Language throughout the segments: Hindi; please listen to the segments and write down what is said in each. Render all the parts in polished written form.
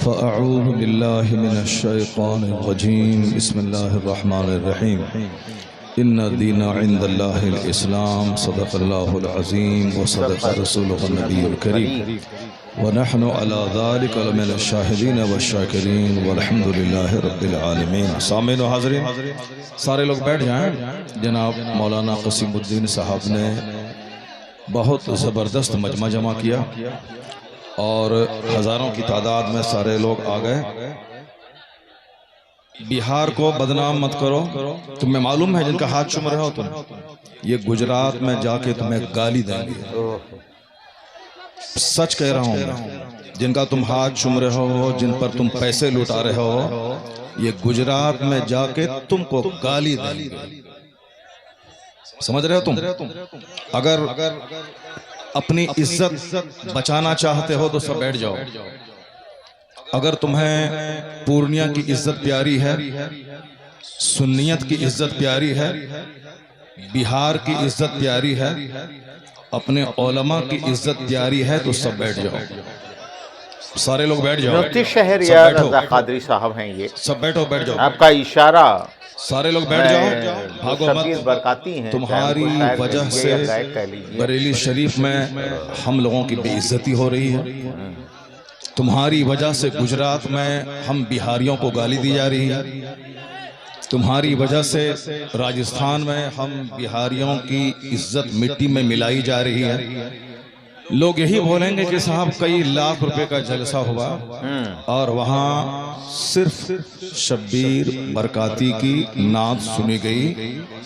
फ़अऊज़ु बिल्लाहि मिनश्शैतानिर्रजीम बिस्मिल्लाहिर्रहमानिर्रहीम इन्ना दीना इंदल्लाहिल इस्लाम सदक़ल्लाहुल अज़ीम व सदक़ रसूलुहुन नबियुल करीम व नहनु अला ज़ालिका लमिनश शाहिदीन व शाकिरीन वल्हम्दुलिल्लाहि रब्बिल आलमीन। सामीन व हाज़रीन, सारे लोग बैठ जाएं। जनाब मौलाना क़सीमुद्दीन साहब ने बहुत ज़बरदस्त मजमा जमा किया और हज़ारों की तादाद में सारे लोग आ गए। बिहार को बदनाम मत करो। तुम्हें मालूम है जिनका हाथ चूम रहे हो तुम, ये गुजरात में जाके तुम्हें गाली देंगे। सच कह रहा हूं मैं, जिनका तुम हाथ चूम रहे हो, जिन पर तुम पैसे लुटा रहे हो, ये गुजरात में जाके तुमको गाली देंगे। समझ रहे हो तुम? अगर अपनी इज्जत बचाना चाहते हो तो सब बैठ जाओ। अगर तुम्हें पूर्णिया की इज्जत प्यारी है, सुन्नियत की इज्जत प्यारी है, बिहार की इज्जत प्यारी है, अपने उलमा की इज्जत प्यारी है तो सब बैठ जाओ। सारे लोग बैठ जाओ। मुफ्ती शहरियार रज़ा क़ादरी साहब हैं ये। सब बैठो, बैठ जाओ। आपका इशारा। सारे लोग बैठ जाओ, भागो मत। बरकाती हैं। तुम्हारी वजह से बरेली शरीफ में हम लोगों की बेइज्जती हो रही है। तुम्हारी वजह से गुजरात में हम बिहारियों को गाली दी जा रही है। तुम्हारी वजह से राजस्थान में हम बिहारियों की इज्जत मिट्टी में मिलाई जा रही है। लोग यही बोलेंगे कि साहब कई लाख रुपए का जलसा हुआ और वहाँ सिर्फ शब्बीर बरकाती की नात सुनी गई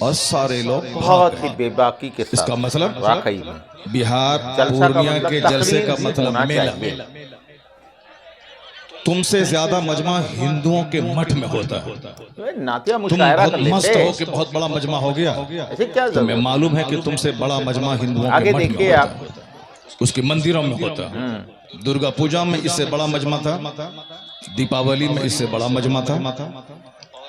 और सारे लोग बहुत ही बेबाकी के साथ। इसका मतलब वाकई में बिहार पूर्णिया के जलसे का मतलब मेला। तुमसे ज्यादा मजमा हिंदुओं के मठ में होता है। नातिया तुम मुशायरा बहुत कर लेते मस्त हो कि बहुत बड़ा मजमा हो गया। ऐसे क्या तुम्हें मालूम है कि तुमसे बड़ा मजमा हिंदुओं आगे के मठ में देखिए होता आप। है, उसके मंदिरों में होता है। दुर्गा पूजा में इससे बड़ा मजमा था, दीपावली में इससे बड़ा मजमा था,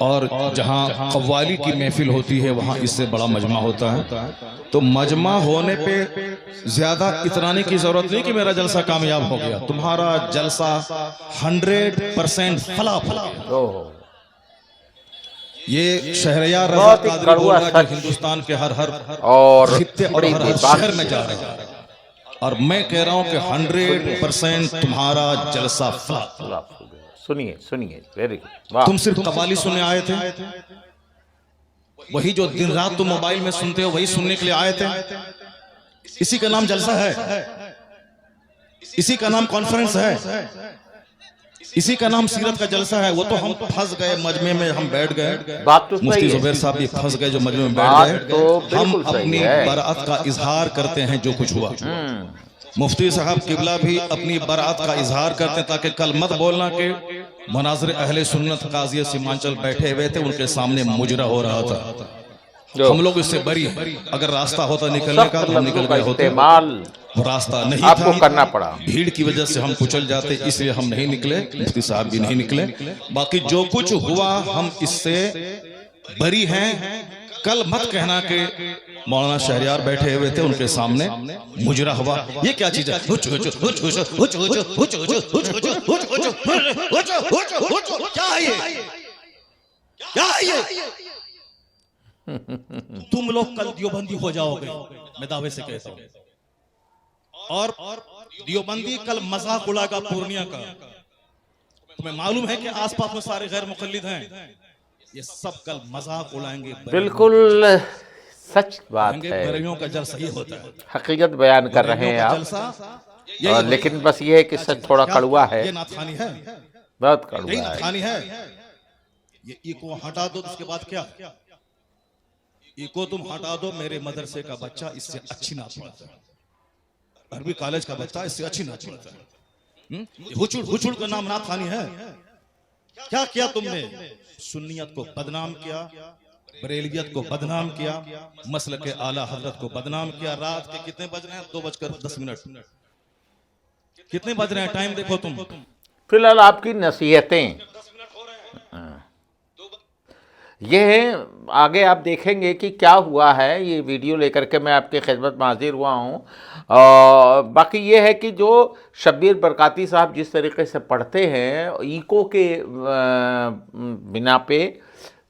और जहाँ कव्वाली की महफिल होती है वहाँ इससे बड़ा मजमा होता है। तो मजमा होने पे ज्यादा इतराने की जरूरत नहीं कि मेरा जलसा कामयाब हो गया। तुम्हारा जलसा 100% फला। ये शहरयार रज़ा क़ादरी बोल रहा है जो हिंदुस्तान के हर और खित्ते और हर शहर में जा रहे हैं, और मैं कह रहा हूं कि 100% तुम्हारा जलसा फला। सुनिए सुनिए, वेरी गुड। तुम सिर्फ कव्वाली सुनने आए थे, वही जो दिन रात तुम मोबाइल में सुनते हो वही सुनने के लिए आए थे। इसी का नाम जलसा है, इसी का नाम कॉन्फ्रेंस है, इसी का नाम सीरत का जलसा है। वो तो हम फंस गए मजमे में, हम बैठ गए। बात तो मुफ्ती जुबैर साहब भी फंस गए जो मजमे में बैठ गए। हम अपनी बरात का इजहार करते हैं जो कुछ हुआ। मुफ्ती साहब किबला भी अपनी बरात का इजहार करते हैं ताकि कल मत बोलना कि मनाज़िर अहले सुन्नत काज़ी सीमांचल बैठे हुए थे, उनके सामने मुजरा हो रहा था। हम लोग इससे बरी हैं। अगर रास्ता होता निकलने का तो हम निकल गए होते, वो रास्ता नहीं आपको था, करना पड़ा। भीड़ की वजह से हम कुचल जाते, इसलिए हम नहीं निकले। मुफ्ती साहब भी नहीं निकले। बाकी जो कुछ हुआ हम इससे बरी हैं। कल मत कहना कि मौलाना शहरियार बैठे हुए थे उनके सामने मुजरा हुआ। ये क्या चीज है? तुम लोग कल दियोबंदी हो जाओगे, मैं दावे से कहता हूं। और दियोबंदी कल मजाक उड़ाएगा पूर्णिया का। तुम्हें मालूम है कि आसपास में सारे गैर मुकल्लिद हैं, ये सब कल मजाक उड़ाएंगे। बिल्कुल सच बात है। बरेलियों का जलसा ये होता है, हकीकत बयान कर रहे हैं आप। लेकिन बस ये है कि सच थोड़ा कड़वा है। ये नाथानी है, बहुत कड़वा है। नाथानी है। ये इको हटा दो, उसके बाद क्या? इको तुम हटा दो, मेरे मदरसे का बच्चा इससे अच्छी नात पढ़ता है, अरबी कॉलेज का बच्चा इससे अच्छी नात पढ़ता है। हुचुड़ हुचुड़ का नाम नाथानी है। क्या किया तुमने? सुन्नियत को बदनाम किया, बरेलियत को बदनाम किया, मसलक के आला हजरत को बदनाम किया। रात के कितने बज रहे हैं? 2:10। कितने बज रहे हैं? टाइम देखो तुम। फिलहाल आपकी नसीहतें ये है, आगे आप देखेंगे कि क्या हुआ है। ये वीडियो लेकर के मैं आपकी खिदमत में हाजिर हुआ हूँ। बाकी ये है कि जो शब्बीर बरकाती साहब जिस तरीके से पढ़ते हैं ईको के बिना पे,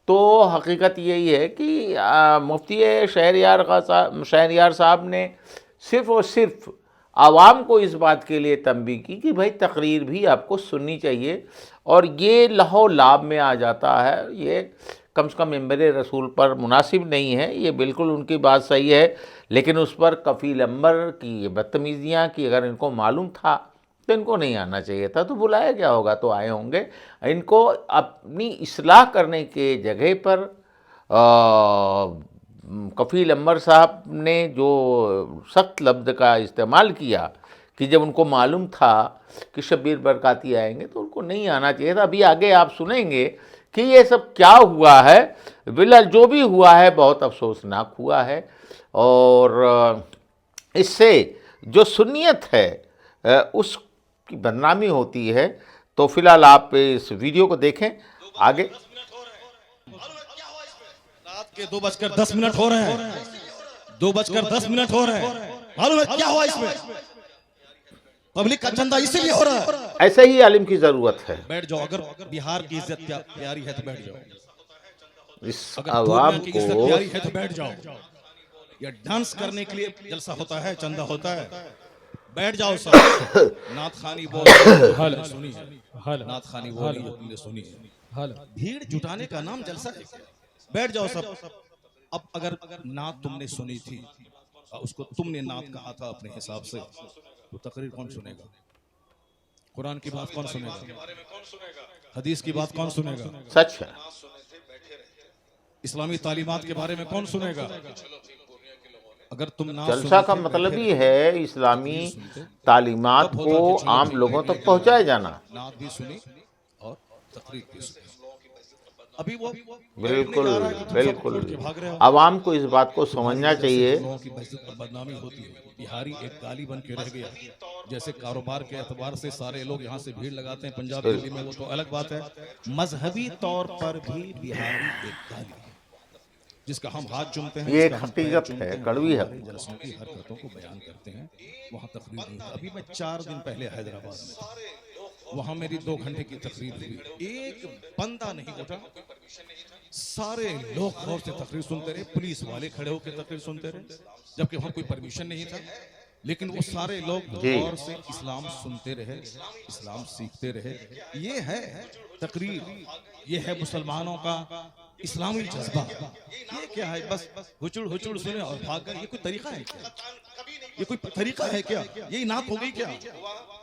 तो हकीकत यही है कि मुफ्ती शहरयार साहब ने सिर्फ़ और सिर्फ आवाम को इस बात के लिए तंबीह की कि भाई तकरीर भी आपको सुननी चाहिए, और ये लहो लाभ में आ जाता है। ये कम से कम मिंबर रसूल पर मुनासिब नहीं है, ये बिल्कुल उनकी बात सही है, लेकिन उस पर कफ़ील अंबर की ये बदतमीज़ियाँ कि अगर इनको मालूम था तो इनको नहीं आना चाहिए था, तो बुलाया क्या होगा, तो आए होंगे। इनको अपनी इस्लाह करने के जगह पर कफ़ील अंबर साहब ने जो सख्त लफ्ज़ का इस्तेमाल किया कि जब उनको मालूम था कि शब्बीर बरकाती आएंगे तो उनको नहीं आना चाहिए था। अभी आगे आप सुनेंगे कि ये सब क्या हुआ है। बिल्कुल जो भी हुआ है बहुत अफसोसनाक हुआ है, और इससे जो सुन्नियत है उसकी बदनामी होती है। तो फिलहाल आप इस वीडियो को देखें। आगे रात के 2:10 हो रहे हैं, 2:10 हो रहे हैं। मालूम है क्या हुआ इसमें? पब्लिक का चंदा इसीलिए हो रहा है। ऐसे ही आलिम की जरूरत है। बैठ जाओ, अगर बिहार की इज्जत प्यारी है तो बैठ जाओ। इस अगर आवाम की को इज्जत प्यारी है तो बैठ जाओ। ये डांस करने के लिए जलसा होता है, चंदा होता है, बैठ जाओ सब। नात खानी बोल सुनी, नात खानी बोली तुमने सुनी, भीड़ जुटाने का नाम जलसा है। बैठ जाओ सब। अब अगर नात तुमने सुनी थी, उसको तुमने नात कहा था अपने हिसाब से, तो तकरीर कौन सुनेगा? कुरान की बात कौन सुनेगा? हदीस की बात कौन सुनेगा? सच है। इस्लामी तालीमात के बारे में कौन सुनेगा? अगर तुम नात जलसा का मतलब ही है इस्लामी तालीमात को आम लोगों तक पहुंचाया जाना। नात भी सुनी और तकरीर भी सुनी। अभी वो बिल्कुल बिल्कुल आवाम को इस बात को समझना चाहिए। की बदनामी होती है। बिहारी एक गाली बन के रह गया। जैसे कारोबार के एतबार से सारे लोग यहाँ से भीड़ लगाते हैं पंजाब दिल्ली में, वो तो अलग बात है। मजहबी तौर पर भी बिहारी एक गाली है जिसका हम हाथ चूमते हैं। ये एक हकीकत है, कड़वी है। जलसों की हरकतों को बयान करते हैं, वहाँ तकरीर नहीं होती। अभी मैं 4 दिन पहले हैदराबाद में था, वहां मेरी 2 घंटे की तकरीर हुई। एक बंदा नहीं उठा, सारे लोग गौर से तकरीर सुनते रहे। पुलिस वाले खड़े होकर तकरीर सुनते रहे, जबकि वहां कोई परमिशन नहीं था, लेकिन वो सारे लोग गौर से इस्लाम सुनते रहे, इस्लाम सीखते रहे। ये है तकरीर, ये है मुसलमानों का इस्लामी जज्बा। ये क्या है? बस हुचुड़ हुचुड़ सुने और भाग गए। ये कोई तरीका है क्या? ये कोई तरीका है क्या? यही नात हो गई क्या?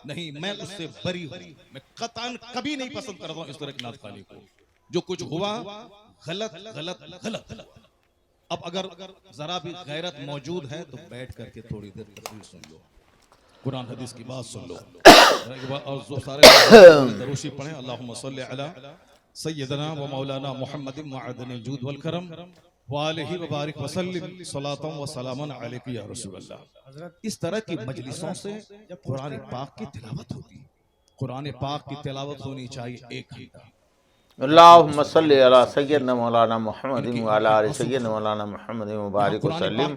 नहीं, मैं उससे बरी हूं। मैं कतन कभी नहीं पसंद करता हूं इस तरह की नात खाने को। जो कुछ हुआ गलत गलत गलत। अब अगर जरा भी गैरत मौजूद है तो बैठ करके थोड़ी देर तकरीर सुन लो, कुरान हदीस की बात सुन लो, और जो सारे दरूशी पढ़े, अल्लाहुम्मा सल्ली अला सय्यदना व मौलाना मुहम्मदिन मुअद्दिनिल जूद वल करम व आलिहि व बारिक व सल्लिम सलातन व सलामन अलैका या रसूलल्लाह। इस तरह की मजलिसों से जब कुरान पाक की तिलावत होती है, कुरान पाक की तिलावत होनी चाहिए 1 घंटा। अल्लाहुम्मा सल्ली अला सय्यदना मौलाना मुहम्मदिन व अला आलि सय्यदना मौलाना मुहम्मदिन व बारिक व सल्लिम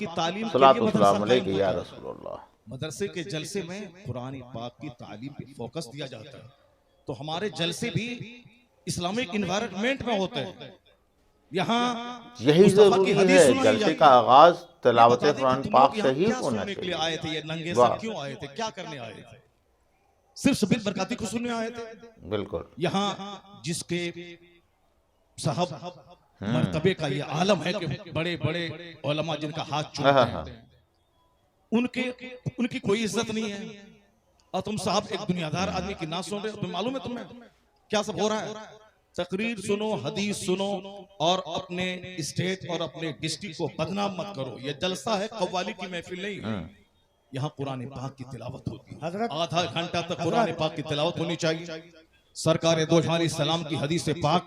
सलातु व सलाम अलैका या रसूलल्लाह। मदरसे के जलसे में कुरान पाक की तालीम पे फोकस दिया जाता है, तो हमारे जलसे भी इस्लामिक इन्वायरमेंट में होते हैं। यहाँ यही जरूरी है, जलसे का आगाज तिलावत कुरान पाक से ही होना चाहिए। आए थे ये नंगे सर क्यों आए थे? क्या करने आए थे? सिर्फ शब्बीर बरकाती को सुनने आए थे? बिल्कुल। यहाँ जिसके साहब मर्तबे का ये आलम है कि बड़े बड़े उलमा जिनका हाथ चूमते हैं, उनकी कोई इज्जत नहीं है, और तुम साहब एक दुनियादार आदमी की ना सुन रहे हो। मालूम है तुम्हें क्या सब हो रहा है? तकरीर सुनो, हदीस सुनो, और अपने स्टेट और अपने डिस्ट्रिक्ट को बदनाम मत करो। ये जलसा है, कव्वाली की महफिल नहीं है। यहाँ कुरान पाक की तिलावत होती है, आधा घंटा तक कुरान पाक की तिलावत होनी चाहिए। सरकार दो जहां सलाम की हदीस पाक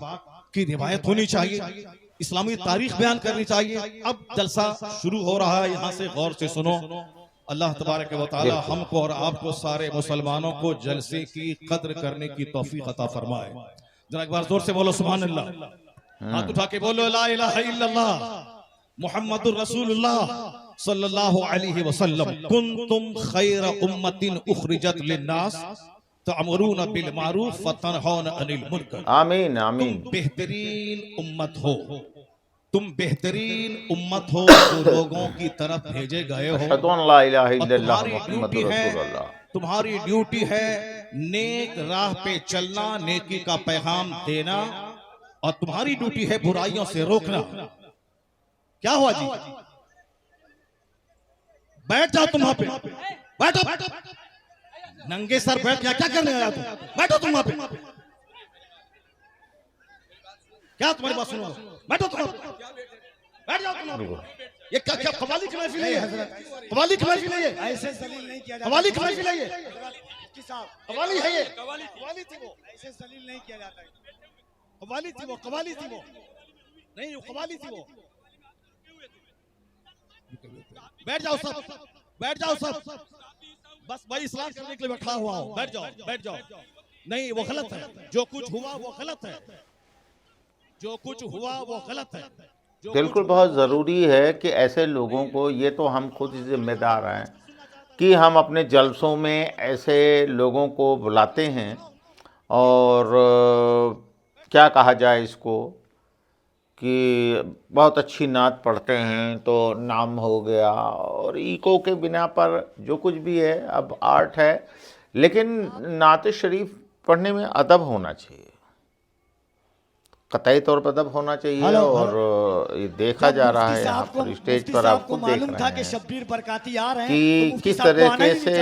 की रिवायत होनी चाहिए, इस्लामी तारीख बयान करनी चाहिए। अब जलसा शुरू हो रहा है, यहाँ से गौर से सुनो। अल्लाह तबारक व तआला हमको और आपको सारे मुसलमानों को जलसे की कद्र करने की तौफीक अता फरमाए। जरा एक बार जोर से बोलो सुभान अल्लाह। हाथ उठा के बोलो ला इलाहा इल्लल्लाह मुहम्मदुर रसूलुल्लाह सल्लल्लाहु अलैहि वसल्लम कुंतुम खैर उम्मतिन उखरिजत लिन्नास तअमुरूना बिल मारूफ व तनहौना अनिल मुनकर। आमीन आमीन। तुम बेहतरीन उम्मत हो, तुम बेहतरीन उम्मत हो जो लोगों की तरफ भेजे गए हो। अशहदु अन ला इलाहा और इल्लल्लाह तुम्हारी मुहम्मदुर ड्यूटी है, रसूलुल्लाह। तुम्हारी ड्यूटी है नेक राह पे चलना, नेकी का पैगाम देना, और तुम्हारी ड्यूटी है बुराइयों से रोकना। क्या हुआ जी? बैठ जाओ तुम वहां पे, बैठो बैठो, नंगे सर बैठ गया, क्या करने आया तुम? बैठो तुम वहां पे, क्या तुम्हारी बात सुनो? बैठो तुम, बैठ जाओ तुम। ये क्या क्या कवाली की महफिल है? कवाली की महफिल है ये? ऐसे जलील नहीं किया जाता। कवाली की महफिल है ये? कवाली है ये? कवाली थी वो, ऐसे जलील नहीं किया जाता। कवाली थी वो, कवाली थी वो, नहीं वो कवाली थी वो। बैठ जाओ सब, बैठ जाओ सब, बस भाई इस्लाम करने के लिए बैठा हुआ हूं, बैठ जाओ बैठ जाओ। नहीं वो गलत है, जो कुछ हुआ वो गलत है, जो कुछ हुआ वो गलत है। बिल्कुल बहुत ज़रूरी है कि ऐसे लोगों को, ये तो हम खुद जिम्मेदार हैं कि हम अपने जलसों में ऐसे लोगों को बुलाते हैं और क्या कहा जाए इसको कि बहुत अच्छी नात पढ़ते हैं तो नाम हो गया, और ईको के बिना पर जो कुछ भी है अब आर्ट है, लेकिन नात शरीफ पढ़ने में अदब होना चाहिए, कतई तौर पर अदब होना चाहिए। और ये देखा जा रहा है यहाँ पर स्टेज पर, आपको देख रहे हैं शब्बीर बरकाती आ रहे हैं कि किस तरीके से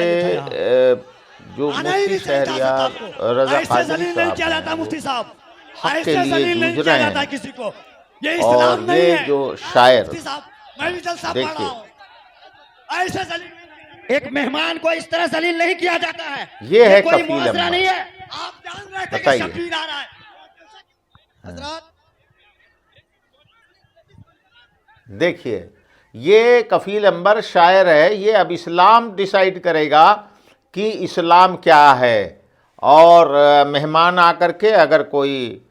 जो मुफ्ती शहरियार रजा कादरी साहब हक के लिए जूझ रहे हैं, किसी को ये और इस्लाम नहीं ये है। जो शायर, मैं भी जलसा पढ़ रहा हूं, देखिए ऐसे जलील एक मेहमान को इस तरह जलील नहीं किया जाता है। ये है कोई कफील मुआशरा अम्मा। नहीं है। आप जान रहे थे कि बताइए। शब्बीर आ रहा है। हजरत देखिए ये कफील अंबर शायर है, ये अब इस्लाम डिसाइड करेगा कि इस्लाम क्या है, और मेहमान आकर के अगर कोई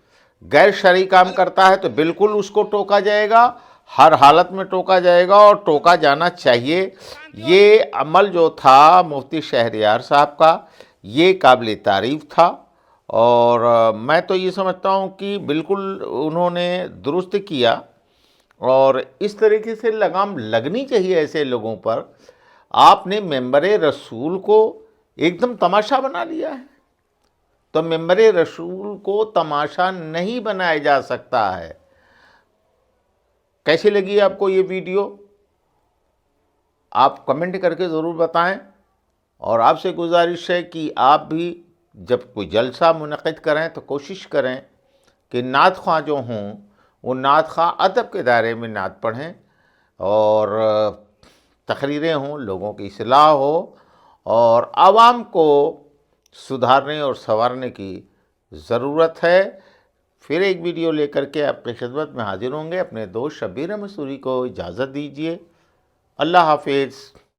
गैर शरई काम करता है तो बिल्कुल उसको टोका जाएगा, हर हालत में टोका जाएगा और टोका जाना चाहिए। ये अमल जो था मुफ्ती शहरियार साहब का, ये काबिल तारीफ़ था, और मैं तो ये समझता हूँ कि बिल्कुल उन्होंने दुरुस्त किया, और इस तरीके से लगाम लगनी चाहिए ऐसे लोगों पर। आपने मेंबर रसूल को एकदम तमाशा बना लिया है, तो मेंबर रसूल को तमाशा नहीं बनाया जा सकता है। कैसी लगी आपको ये वीडियो? आप कमेंट करके ज़रूर बताएं, और आपसे गुजारिश है कि आप भी जब कोई जलसा मुनक़िद करें तो कोशिश करें कि नात ख्वां जो हों वो नात ख्वां अदब के दायरे में नात पढ़ें, और तकरीरें हों, लोगों की इस्लाह हो, और आवाम को सुधारने और संवारने की ज़रूरत है। फिर एक वीडियो लेकर के आपकी खिदमत में हाजिर होंगे। अपने दोस्त शब्बीर अहमद सूरी को इजाज़त दीजिए। अल्लाह हाफिज़।